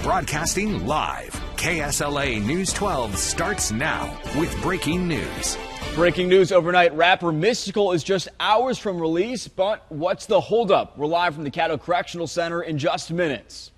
Broadcasting live, KSLA News 12 starts now with breaking news. Breaking news overnight, rapper Mystikal is just hours from release, but what's the holdup? We're live from the Caddo Correctional Center in just minutes.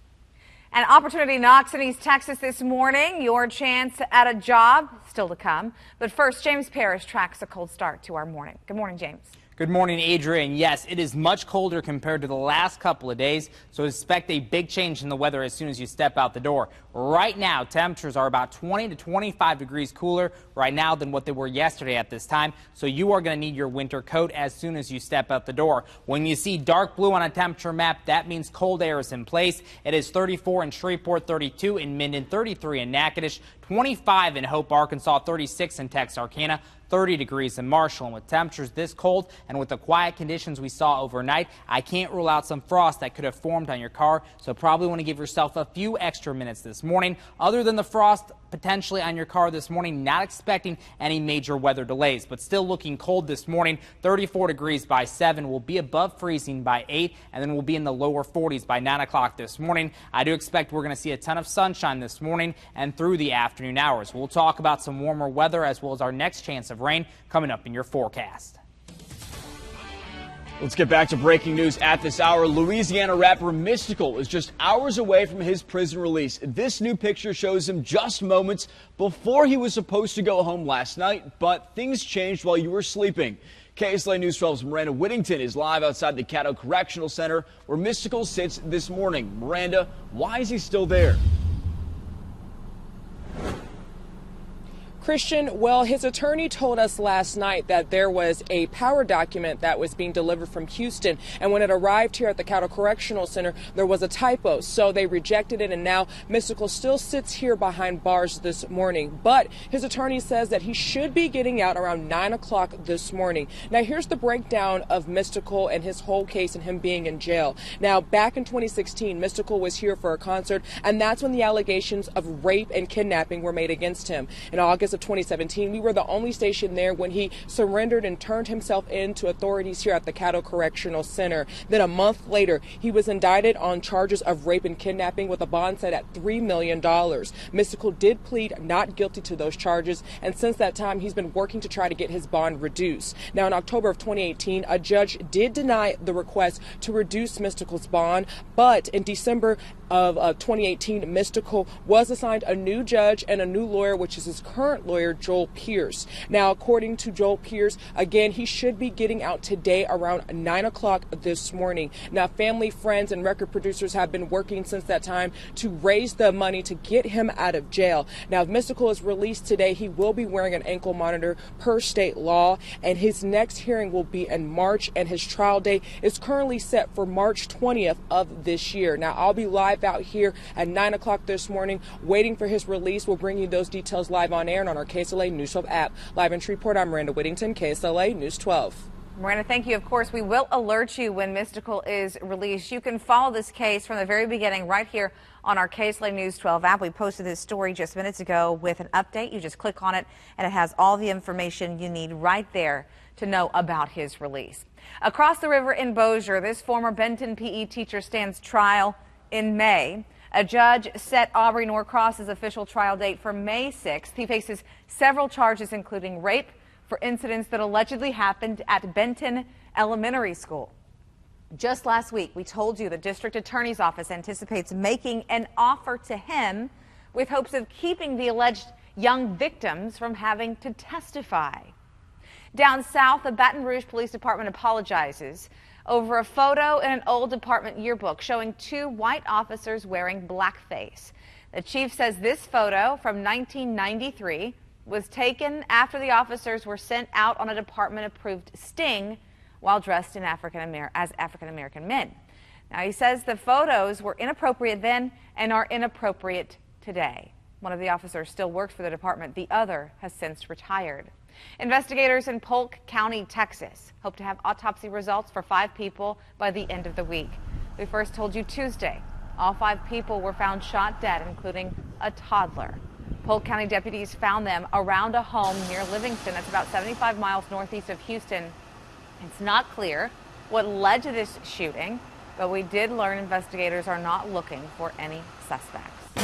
An opportunity knocks in East Texas this morning. Your chance at a job still to come. But first, James Parrish tracks a cold start to our morning. Good morning, James. Good morning, Adrian. Yes, it is much colder compared to the last couple of days, so expect a big change in the weather as soon as you step out the door. Right now, temperatures are about 20 to 25 degrees cooler right now than what they were yesterday at this time, so you are going to need your winter coat as soon as you step out the door. When you see dark blue on a temperature map, that means cold air is in place. It is 34 in Shreveport, 32 in Minden, 33 in Natchitoches, 25 in Hope, Arkansas, 36 in Texarkana, 30 degrees in Marshall. And with temperatures this cold and with the quiet conditions we saw overnight, I can't rule out some frost that could have formed on your car, so probably want to give yourself a few extra minutes this morning. Other than the frost potentially on your car this morning, not expecting any major weather delays, but still looking cold this morning. 34 degrees by 7, will be above freezing by 8, and then we'll be in the lower 40s by 9 o'clock this morning. I do expect we're going to see a ton of sunshine this morning and through the afternoon hours. We'll talk about some warmer weather as well as our next chance of rain coming up in your forecast. Let's get back to breaking news at this hour. Louisiana rapper Mystikal is just hours away from his prison release. This new picture shows him just moments before he was supposed to go home last night, but things changed while you were sleeping. KSLA News 12's Miranda Whittington is live outside the Caddo Correctional Center where Mystikal sits this morning. Miranda, why is he still there? Christian, well, his attorney told us last night that there was a power document that was being delivered from Houston, and when it arrived here at the Caddo Correctional Center, there was a typo, so they rejected it, and now Mystikal still sits here behind bars this morning. But his attorney says that he should be getting out around 9 o'clock this morning. Now, here's the breakdown of Mystikal and his whole case and him being in jail. Now, back in 2016, Mystikal was here for a concert, and that's when the allegations of rape and kidnapping were made against him. In August of 2017, we were the only station there when he surrendered and turned himself in to authorities here at the Caddo Correctional Center. Then a month later, he was indicted on charges of rape and kidnapping with a bond set at $3 million. Mystikal did plead not guilty to those charges, and since that time, he's been working to try to get his bond reduced. Now, in October of 2018, a judge did deny the request to reduce Mystikal's bond, but in December of 2018, Mystikal was assigned a new judge and a new lawyer, which is his current lawyer, Joel Pierce. Now, according to Joel Pierce, again, he should be getting out today around 9 o'clock this morning. Now, family, friends, and record producers have been working since that time to raise the money to get him out of jail. Now, if Mystikal is released today, he will be wearing an ankle monitor per state law, and his next hearing will be in March, and his trial date is currently set for March 20th of this year. Now, I'll be live out here at 9 o'clock this morning waiting for his release. We'll bring you those details live on air and on our KSLA News 12 app. Live in Shreveport, I'm Miranda Whittington, KSLA News 12. Miranda, thank you. Of course, we will alert you when Mystikal is released. You can follow this case from the very beginning right here on our KSLA News 12 app. We posted this story just minutes ago with an update. You just click on it, and it has all the information you need right there to know about his release. Across the river in Bossier, this former Benton PE teacher stands trial in May. A judge set Aubrey Norcross's official trial date for May 6th. He faces several charges, including rape, for incidents that allegedly happened at Benton Elementary School. Just last week, we told you the district attorney's office anticipates making an offer to him with hopes of keeping the alleged young victims from having to testify. Down south, the Baton Rouge Police Department apologizes over a photo in an old department yearbook showing two white officers wearing blackface. The chief says this photo from 1993 was taken after the officers were sent out on a department-approved sting while dressed in as African-American men. Now, he says the photos were inappropriate then and are inappropriate today. One of the officers still works for the department. The other has since retired. Investigators in Polk County, Texas, hope to have autopsy results for 5 people by the end of the week. We first told you Tuesday. All 5 people were found shot dead, including a toddler. Polk County deputies found them around a home near Livingston. That's about 75 miles northeast of Houston. It's not clear what led to this shooting, but we did learn investigators are not looking for any suspects.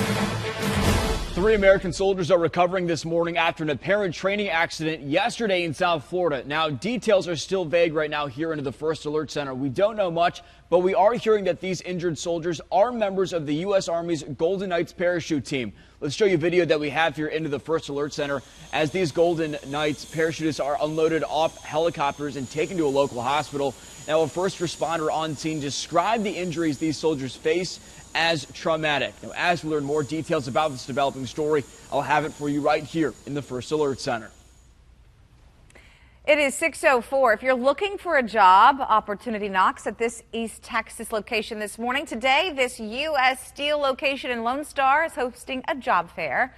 3 American soldiers are recovering this morning after an apparent training accident yesterday in South Florida. Now, details are still vague right now here into the First Alert Center. We don't know much, but we are hearing that these injured soldiers are members of the U.S. Army's Golden Knights parachute team. Let's show you video that we have here into the First Alert Center as these Golden Knights parachutists are unloaded off helicopters and taken to a local hospital. Now, a first responder on scene described the injuries these soldiers face as traumatic. Now, as we learn more details about this developing story, I'll have it for you right here in the First Alert Center. It is 6:04. If you're looking for a job, opportunity knocks at this East Texas location this morning. Today, this U.S. Steel location in Lone Star is hosting a job fair.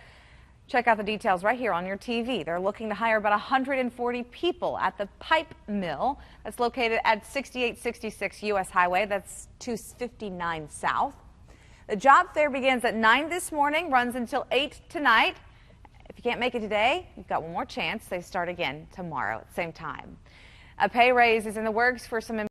Check out the details right here on your TV. They're looking to hire about 140 people at the pipe mill that's located at 6866 U.S. Highway. That's 259 South. The job fair begins at 9 this morning, runs until 8 tonight. If you can't make it today, you've got one more chance. They start again tomorrow at the same time. A pay raise is in the works for some